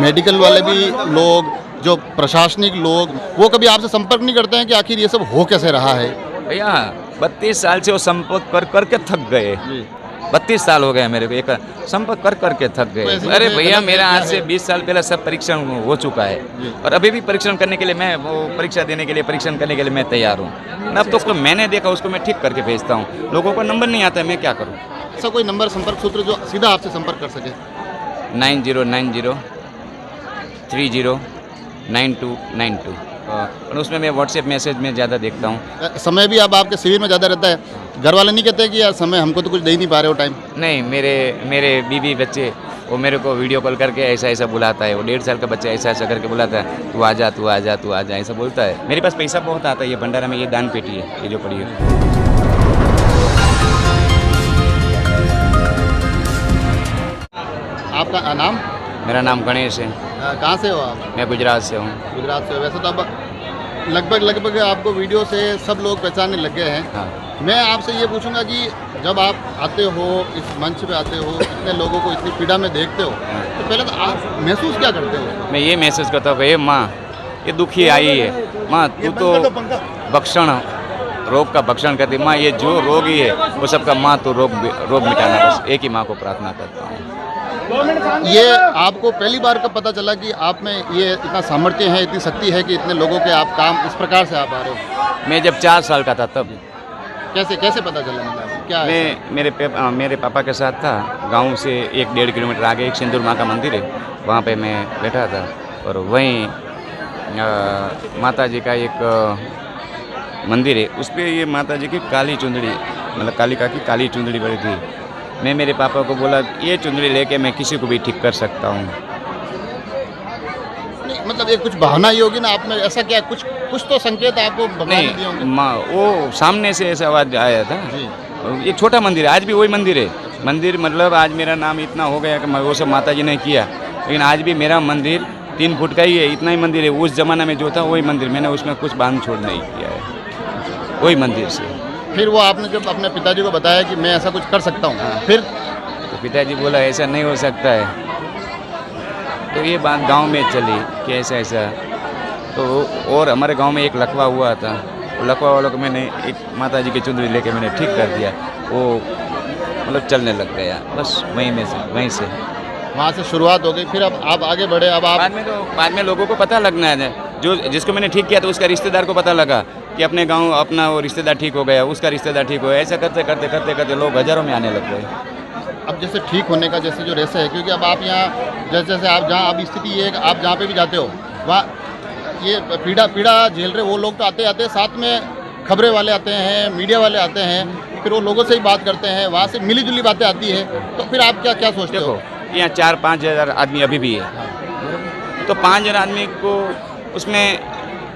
Medical वाले भी लोग, जो प्रशासनिक लोग, वो कभी आपसे संपर्क नहीं करते हैं कि आखिर ये सब हो कैसे रहा है? भैया 32 साल से वो संपर्क कर करके थक गए। 32 साल हो गए मेरे को, एक संपर्क कर करके थक तो गए। ऐसे अरे में भैया गलत मेरा क्या आज से है? 20 साल पहले सब परीक्षण हो चुका है और अभी भी परीक्षण करने के लिए मैं वो परीक्षा देने के लिए परीक्षण करने के लिए मैं तैयार हूँ। अब तो उसको मैंने देखा, उसको मैं ठीक करके भेजता हूँ। लोगों को नंबर नहीं आता है, मैं क्या करूँ? ऐसा कोई नंबर, संपर्क सूत्र जो सीधा आपसे संपर्क कर सके? 9090 309292 और उसमें मैं व्हाट्सएप मैसेज में ज़्यादा देखता हूँ। समय भी अब आपके शिविर में ज़्यादा रहता है, घर वाले नहीं कहते कि यार समय हमको तो कुछ दे ही नहीं पा रहे हो टाइम? नहीं, मेरे बीवी बच्चे वो मेरे को वीडियो कॉल करके ऐसा ऐसा बुलाता है। वो 1.5 साल का बच्चा ऐसा ऐसा करके बुलाता है, तू आ जा तू आ जा तू आ जा, ऐसा बोलता है। मेरे पास पैसा बहुत आता है। ये भंडारा में ये दान पेटी है, ये जो पड़ी है। आपका नाम? मेरा नाम गणेश है, कहाँ से हो आप? मैं गुजरात से हूँ। गुजरात से हो। वैसे तो अब लगभग आपको वीडियो से सब लोग पहचानने लग गए हैं। हाँ, मैं आपसे ये पूछूंगा कि जब आप आते हो, इस मंच पे आते हो, इतने लोगों को इतनी पीड़ा में देखते हो, तो पहले तो आप महसूस क्या करते हो? मैं ये महसूस करता हूँ कि ये माँ ये दुखी आई है, माँ तू तो भक्षण रोग का भक्षण करती। माँ ये जो रोगी है वो सबका माँ तो रोग मिटाना, बस एक ही माँ को प्रार्थना करता हूँ। ये आपको पहली बार कब पता चला कि आप में ये इतना सामर्थ्य है, इतनी शक्ति है कि इतने लोगों के आप काम इस प्रकार से आप आ रहे हो? मैं जब 4 साल का था तब कैसे पता चला, मतलब क्या है? मैं मेरे पापा के साथ था। गांव से 1-1.5 किलोमीटर आगे एक सिंदूर माँ का मंदिर है, वहाँ पे मैं बैठा था और वहीं माता जी का एक मंदिर है, उस पर ये माता जी की काली चुंदड़ी, मतलब कालिका की काली चुंदड़ी पड़ी थी। मैं मेरे पापा को बोला ये चुंदड़ी लेके मैं किसी को भी ठीक कर सकता हूँ। नहीं, मतलब ये कुछ बहाना ही होगी ना आप में, ऐसा क्या कुछ तो संकेत आपको भगवान ने दिए होंगे? नहीं माँ, वो सामने से ऐसा आवाज़ आया था। जी। एक छोटा मंदिर है, आज भी वही मंदिर है। मंदिर मतलब आज मेरा नाम इतना हो गया कि वो सब माता जी ने किया, लेकिन आज भी मेरा मंदिर 3 फुट का ही है, इतना ही मंदिर है। उस ज़माना में जो था वही मंदिर, मैंने उसमें कुछ बांध छोड़ नहीं किया है, वही मंदिर से। फिर वो आपने जब अपने पिताजी को बताया कि मैं ऐसा कुछ कर सकता हूँ, फिर? तो पिताजी बोला ऐसा नहीं हो सकता है। तो ये बात गांव में चली कि ऐसा ऐसा। तो और हमारे गांव में एक लकवा हुआ था, वो लकवा वालों को मैंने एक माता जी की चुंदड़ी लेके मैंने ठीक कर दिया। वो मतलब चलने लग गया, बस वहीं से वहाँ से शुरुआत हो गई। फिर अब आप आगे बढ़े, अब आप बाद में लोगों को पता लगना है। जो जिसको मैंने ठीक किया तो उसका रिश्तेदार को पता लगा कि अपने गांव अपना वो रिश्तेदार ठीक हो गया, उसका रिश्तेदार ठीक हो गया। ऐसा करते करते करते करते लोग हज़ारों में आने लग गए। अब जैसे ठीक होने का जैसे जो रेस है, क्योंकि अब आप यहाँ जैसे आप जहाँ अब स्थिति ये है कि आप जहाँ पे भी जाते हो वहाँ ये पीड़ा झेल रहे वो लोग तो आते आते, साथ में खबरें वाले आते हैं, मीडिया वाले आते हैं, फिर वो लोगों से ही बात करते हैं, वहाँ से मिली जुली बातें आती है। तो फिर आप क्या सोचते हो? यहाँ 4-5 हज़ार आदमी अभी भी है, तो 5 हज़ार आदमी को उसमें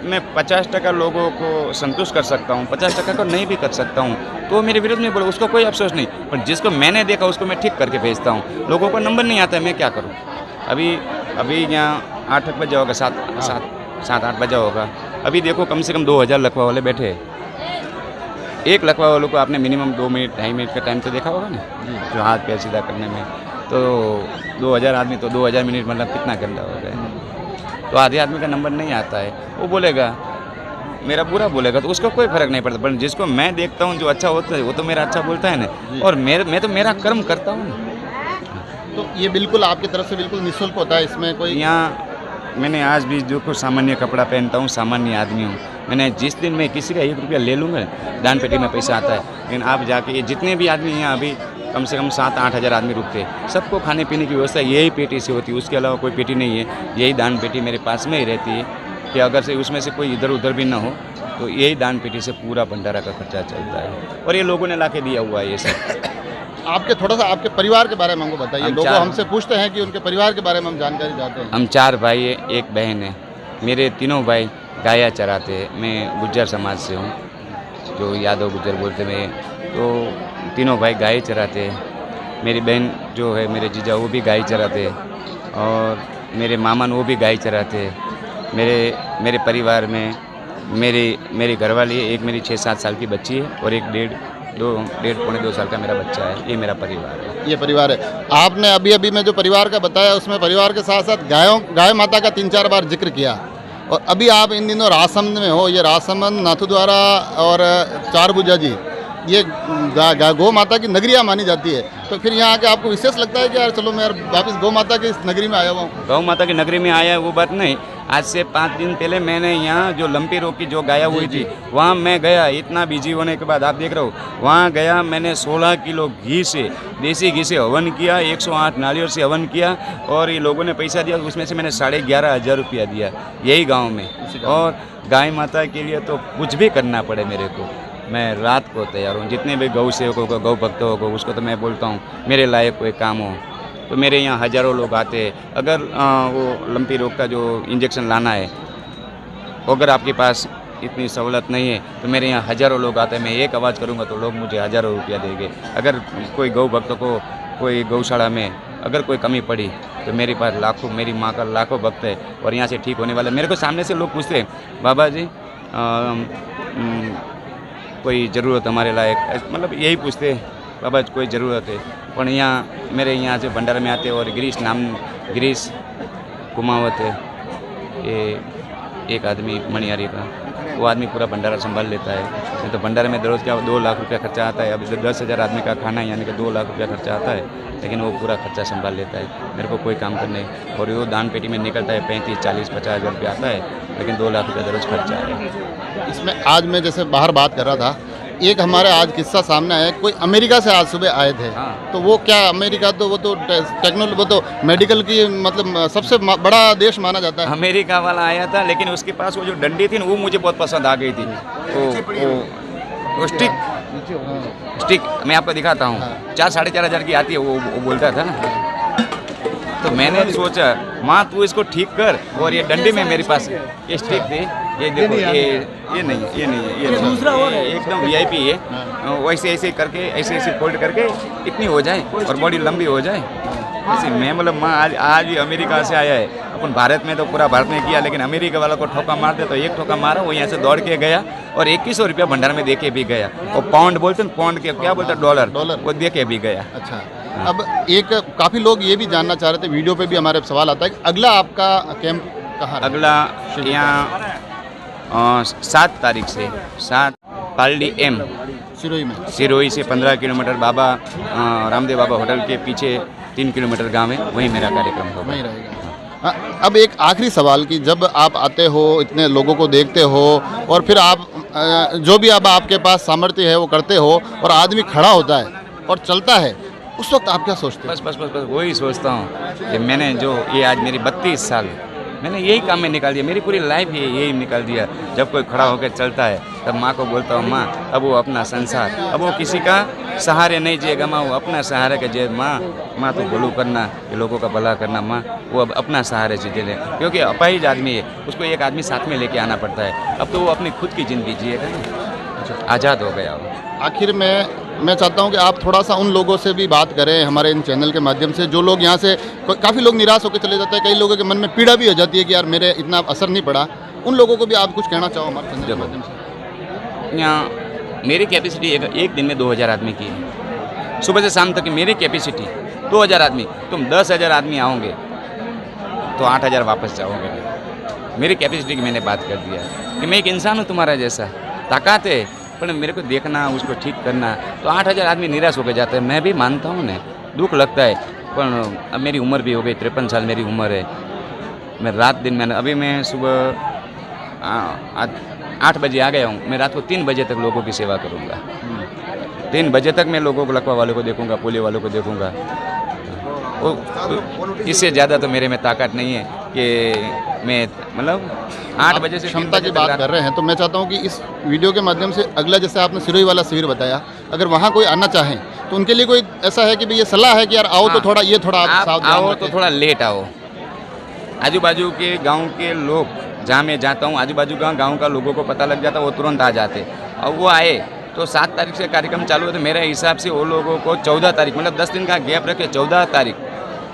मैं 50% लोगों को संतुष्ट कर सकता हूँ, 50% को नहीं भी कर सकता हूँ, तो मेरे विरोध में बोले, उसको कोई अफसोस नहीं। पर जिसको मैंने देखा उसको मैं ठीक करके भेजता हूँ। लोगों को नंबर नहीं आता है, मैं क्या करूँ? अभी यहाँ 8 बजे होगा, 7-8 बजे होगा। अभी देखो कम से कम 2000 लकवा वाले बैठे हैं। एक लकवा वालों को आपने मिनिमम 2 मिनट 2.5 मिनट का टाइम तो देखा होगा ना, जो हाथ पैर सीधा करने में। तो 2000 आदमी तो 2000 मिनट मतलब कितना गंदा हो गया। तो आधे आदमी का नंबर नहीं आता है, वो बोलेगा मेरा बुरा बोलेगा, तो उसको कोई फर्क नहीं पड़ता। पर जिसको मैं देखता हूँ जो अच्छा होता है वो तो मेरा अच्छा बोलता है ना, और मैं तो मेरा कर्म करता हूँ। तो ये बिल्कुल आपकी तरफ से बिल्कुल निःशुल्क होता है, इसमें कोई? यहाँ मैंने आज भी जो कुछ सामान्य कपड़ा पहनता हूँ, सामान्य आदमी हूँ। मैंने जिस दिन मैं किसी का 1 रुपया ले लूँगा, दान पेटी में पैसा आता है। लेकिन आप जाके ये जितने भी आदमी यहाँ अभी कम से कम 7-8 हज़ार आदमी रुकते हैं, सबको खाने पीने की व्यवस्था यही पेटी से होती है, उसके अलावा कोई पेटी नहीं है। यही दान पेटी मेरे पास में ही रहती है कि अगर से उसमें से कोई इधर उधर भी ना हो, तो यही दान पेटी से पूरा भंडारा का खर्चा चलता है। और ये लोगों ने ला के दिया हुआ है ये सब। आपके थोड़ा सा आपके परिवार के बारे में हमको बताइए। लोग हमसे पूछते हैं कि उनके परिवार के बारे में हम जानकारी चाहते हैं। हम 4 भाई है, 1 बहन है। मेरे तीनों भाई गाया चराते हैं। मैं गुज्जर समाज से हूँ, जो यादव गुज्जर बोलते हैं। तो तीनों भाई गाय चराते हैं। मेरी बहन जो है, मेरे जीजा, वो भी गाय चराते हैं, और मेरे मामन वो भी गाय चराते हैं। मेरे परिवार में मेरी घरवाली है, एक मेरी 6-7 साल की बच्ची है और एक 1.5 डेढ़ पौने 2 साल का मेरा बच्चा है। ये मेरा परिवार है। ये परिवार है। आपने अभी अभी में जो परिवार का बताया उसमें परिवार के साथ साथ गाय माता का 3-4 बार जिक्र किया, और अभी आप इन दिनों राजसमंद में हो। ये राजसमंद, नाथद्वारा और चारभुजा जी, ये गौ माता की नगरिया मानी जाती है। तो फिर यहाँ आके आपको विशेष लगता है कि यार चलो मैं यार वापस गौ माता की इस नगरी में आया हुआ हूँ? गौ माता की नगरी में आया है वो बात नहीं। आज से 5 दिन पहले मैंने यहाँ जो लंपी रोग की जो गाया हुई थी वहाँ मैं गया। इतना बिजी होने के बाद आप देख रहे हो, वहाँ गया मैंने 16 किलो घी से, देसी घी से हवन किया, 108 नारियल से हवन किया, और ये लोगों ने पैसा दिया, उसमें से मैंने 11,500 रुपया दिया यही गाँव में। और गाय माता के लिए तो कुछ भी करना पड़े मेरे को, मैं रात को तैयार हूँ। जितने भी गौ सेवकों को, गौ भक्तों को, उसको तो मैं बोलता हूँ मेरे लायक कोई काम हो तो मेरे यहाँ हज़ारों लोग आते हैं। अगर वो लंपी रोग का जो इंजेक्शन लाना है, अगर आपके पास इतनी सहूलत नहीं है तो मेरे यहाँ हज़ारों लोग आते हैं। मैं एक आवाज़ करूँगा तो लोग मुझे हज़ारों रुपया देंगे। अगर कोई गौ भक्तों को कोई गौशाला में अगर कोई कमी पड़ी तो मेरे पास लाखों, मेरी माँ का लाखों भक्त है और यहाँ से ठीक होने वाला। मेरे को सामने से लोग पूछते हैं बाबा जी कोई ज़रूरत हमारे लायक, मतलब यही पूछते हैं बाबा कोई ज़रूरत है। पर यहाँ मेरे यहाँ से भंडारा में आते और गिरीश कुमावत है, ये एक आदमी मणियारी का, वो आदमी पूरा भंडारा संभाल लेता है। नहीं तो भंडारे में रोज़ क्या 2 लाख रुपया खर्चा आता है। अब 10,000 आदमी का खाना है, यानी कि 2 लाख रुपया खर्चा आता है, लेकिन वो पूरा खर्चा संभाल लेता है। मेरे को कोई काम करना है और वो दान पेटी में निकलता है 35, 40, 50 हज़ार रुपया आता है, लेकिन 2 लाख रुपया रोज़ खर्चा है। इसमें आज मैं जैसे बाहर बात कर रहा था, एक हमारे आज किस्सा सामने आया, कोई अमेरिका से आज सुबह आए थे। हाँ। तो वो क्या अमेरिका तो वो तो टेक्नोलॉजी, वो तो मेडिकल की मतलब सबसे बड़ा देश माना जाता है। अमेरिका वाला आया था, लेकिन उसके पास वो जो डंडी थी ना वो मुझे बहुत पसंद आ गई थी। वो स्टिक मैं आपको दिखाता हूँ, 4-4.5 हज़ार की आती है। वो बोलता था ना, तो मैंने सोचा माँ तू इसको ठीक कर, और ये डंडी में मेरे पास ये स्टिक थी, ये देखो ये नहीं, ये दूसरा और एकदम VIP है। वैसे ऐसे करके ऐसे फोल्ड करके इतनी हो जाए और बॉडी लंबी हो जाए ऐसे। मैं मतलब माँ आज ही अमेरिका से आया है। अपन भारत में तो पूरा भारत ने किया, लेकिन अमेरिका वाला को ठोका मार दे तो एक ठोका मारा, वो यहाँ से दौड़ के गया और 2100 रुपया भंडार में दे के भी गया। और पाउंड बोलते हैं, पाउंड के क्या बोलते हैं, डॉलर, वो दे के भी गया। अच्छा, अब एक काफ़ी लोग ये भी जानना चाह रहे थे, वीडियो पे भी हमारे सवाल आता है कि अगला आपका कैंप कहाँ? अगला यहाँ 7 तारीख से 7 पालडी M सिरोही से 15 किलोमीटर बाबा रामदेव बाबा होटल के पीछे 3 किलोमीटर गाँव है, वहीं मेरा कार्यक्रम होगा। वहीं रहेगा। अब एक आखिरी सवाल कि जब आप आते हो, इतने लोगों को देखते हो और फिर आप जो भी अब आपके पास सामर्थ्य है वो करते हो और आदमी खड़ा होता है और चलता है, उस वक्त आप क्या सोचते हैं? बस वही सोचता हूँ कि मैंने जो ये आज मेरी 32 साल मैंने यही काम में निकाल दिया, मेरी पूरी लाइफ यही निकाल दिया। जब कोई खड़ा होकर चलता है तब माँ को बोलता हूँ माँ अब वो अपना संसार, अब वो किसी का सहारे नहीं जिएगा माँ, वो अपना सहारे का जिए। माँ तो भलू करना, ये लोगों का भला करना माँ, वो अब अपना सहारे से जिए, क्योंकि अपाहिज आदमी है, उसको एक आदमी साथ में लेके आना पड़ता है। अब तो वो अपनी खुद की ज़िंदगी जिएगा ना, आज़ाद हो गया वो। आखिर में मैं चाहता हूं कि आप थोड़ा सा उन लोगों से भी बात करें हमारे इन चैनल के माध्यम से, जो लोग यहाँ से काफ़ी लोग निराश होकर चले जाते हैं, कई लोगों के मन में पीड़ा भी हो जाती है कि यार मेरे इतना असर नहीं पड़ा। उन लोगों को भी आप कुछ कहना चाहो हमारे चैनल के माध्यम से? यहाँ मेरी कैपेसिटी एक दिन में 2000 आदमी की है, सुबह से शाम तक की मेरी कैपेसिटी 2000 आदमी। तुम 10,000 आदमी आओगे तो 8,000 वापस जाओगे। मेरी कैपेसिटी की मैंने बात कर दिया कि मैं एक इंसान हूँ तुम्हारा जैसा, ताकत है, पर मेरे को देखना, उसको ठीक करना। तो 8,000 आदमी निराश होकर जाते हैं, मैं भी मानता हूँ ना, दुख लगता है। पर अब मेरी उम्र भी हो गई, 53 साल मेरी उम्र है। मैं रात दिन मैंने अभी मैं सुबह 8 बजे आ गया हूँ, मैं रात को 3 बजे तक लोगों की सेवा करूँगा। 3 बजे तक मैं लोगों को, लकवा वालों को देखूँगा, पोलियो वालों को देखूँगा। इससे ज़्यादा तो मेरे में ताकत नहीं है कि मैं मतलब 8 बजे से क्षमता की बात कर रहे हैं। तो मैं चाहता हूं कि इस वीडियो के माध्यम से अगला, जैसे आपने सिरोही वाला शिविर बताया, अगर वहां कोई आना चाहें तो उनके लिए कोई ऐसा है कि भाई ये सलाह है कि यार आओ तो थोड़ा ये थोड़ा आप सावधान आओ रखें। तो थोड़ा लेट आओ। आजू बाजू के गांव के लोग, जहाँ मैं जाता हूँ आजू बाजू का गाँव का लोगों को पता लग जाता, वो तुरंत आ जाते। और वो आए तो 7 तारीख से कार्यक्रम चालू है, तो मेरे हिसाब से वो लोगों को 14 तारीख मतलब 10 दिन का गैप रखे, 14 तारीख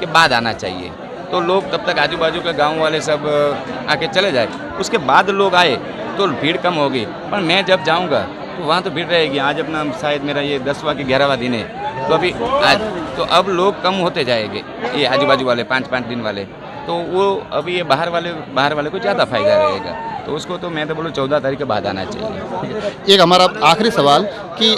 के बाद आना चाहिए। तो लोग तब तक आजू बाजू के गांव वाले सब आके चले जाए, उसके बाद लोग आए तो भीड़ कम होगी। पर मैं जब जाऊंगा देखो वहाँ तो भीड़ रहेगी। आज अपना शायद मेरा ये 10वां कि 11वां दिन है, तो अभी आज तो अब लोग कम होते जाएंगे, ये आजू बाजू वाले 5-5 दिन वाले, तो वो अभी ये बाहर वाले को ज़्यादा फायदा रहेगा। तो उसको तो मैं तो बोलूँ 14 तारीख के बाद आना चाहिए। एक हमारा आखिरी सवाल कि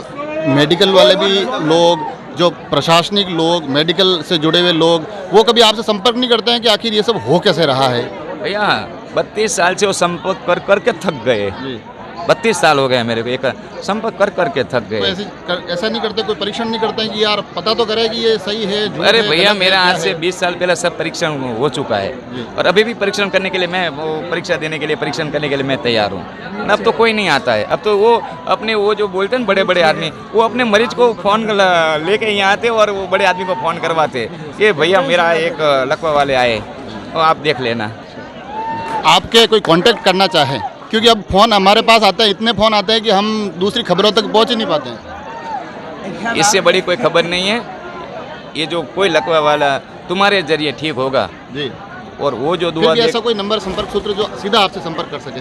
मेडिकल वाले भी लोग, जो प्रशासनिक लोग, मेडिकल से जुड़े हुए लोग, वो कभी आपसे संपर्क नहीं करते हैं कि आखिर ये सब हो कैसे रहा है? भैया 32 साल से वो संपर्क कर करके थक गए। 32 साल हो गए मेरे को, एक संपर्क कर करके थक तो गए। ऐसा नहीं करते, कोई परीक्षण नहीं करते हैं कि यार पता तो करे कि ये सही है, झूठ अरे है, भैया गलत है, मेरा क्या आज से है? 20 साल पहले सब परीक्षण हो चुका है, और अभी भी परीक्षण करने के लिए मैं वो परीक्षा देने के लिए, परीक्षण करने के लिए मैं तैयार हूँ। अब तो कोई नहीं आता है। अब तो वो अपने वो जो बोलते हैं बड़े बड़े आदमी, वो अपने मरीज को फ़ोन लेके यहाँ आते और वो बड़े आदमी को फ़ोन करवाते कि भैया मेरा एक लकवा वाले आए, और आप देख लेना। आपके कोई कांटेक्ट करना चाहे, क्योंकि अब फ़ोन हमारे पास आते हैं, इतने फ़ोन आते हैं कि हम दूसरी खबरों तक पहुंच ही नहीं पाते हैं। इससे बड़ी कोई खबर नहीं है। ये जो कोई लकवा वाला तुम्हारे जरिए ठीक होगा, जी, और वो जो फिर दुआ भी दे। ऐसा कोई नंबर, संपर्क सूत्र जो सीधा आपसे संपर्क कर सके?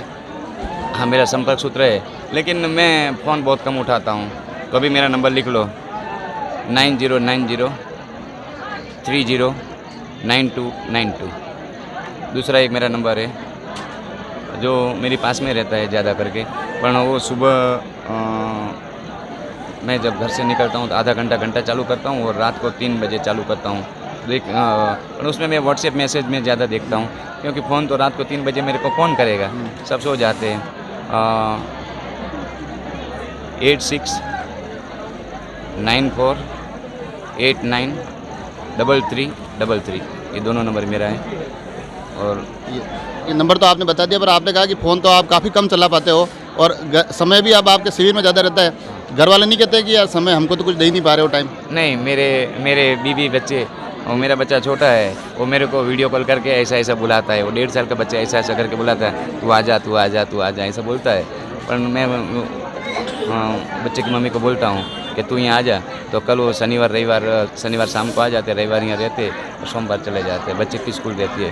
हाँ मेरा संपर्क सूत्र है, लेकिन मैं फ़ोन बहुत कम उठाता हूँ। तो अभी मेरा नंबर लिख लो 9090309292। दूसरा एक मेरा नंबर है जो मेरे पास में रहता है ज़्यादा करके, पर वो सुबह मैं जब घर से निकलता हूँ तो आधा घंटा चालू करता हूँ, और रात को 3 बजे चालू करता हूँ। और उसमें मैं व्हाट्सएप मैसेज में ज़्यादा देखता हूँ, क्योंकि फ़ोन तो रात को 3 बजे मेरे को फ़ोन करेगा, सब सो जाते हैं। 8694893333, ये दोनों नंबर मेरा है। और ये नंबर तो आपने बता दिया, पर आपने कहा कि फ़ोन तो आप काफ़ी कम चला पाते हो, और समय भी अब आपके शिविर में ज़्यादा रहता है। घर वाले नहीं कहते कि यार समय हमको तो कुछ दे ही नहीं पा रहे हो टाइम? नहीं, मेरे बीवी बच्चे और मेरा बच्चा छोटा है, वो मेरे को वीडियो कॉल करके ऐसा बुलाता है। वो 1.5 साल का बच्चा ऐसा करके बुलाता है, तू आ जा ऐसा बोलता है। पर मैं बच्चे की मम्मी को बोलता हूँ कि तू यहाँ आ जा, तो कल वो शनिवार शाम को आ जाते, रविवार यहाँ रहते और सोमवार चले जाते। बच्चे की स्कूल रहती है।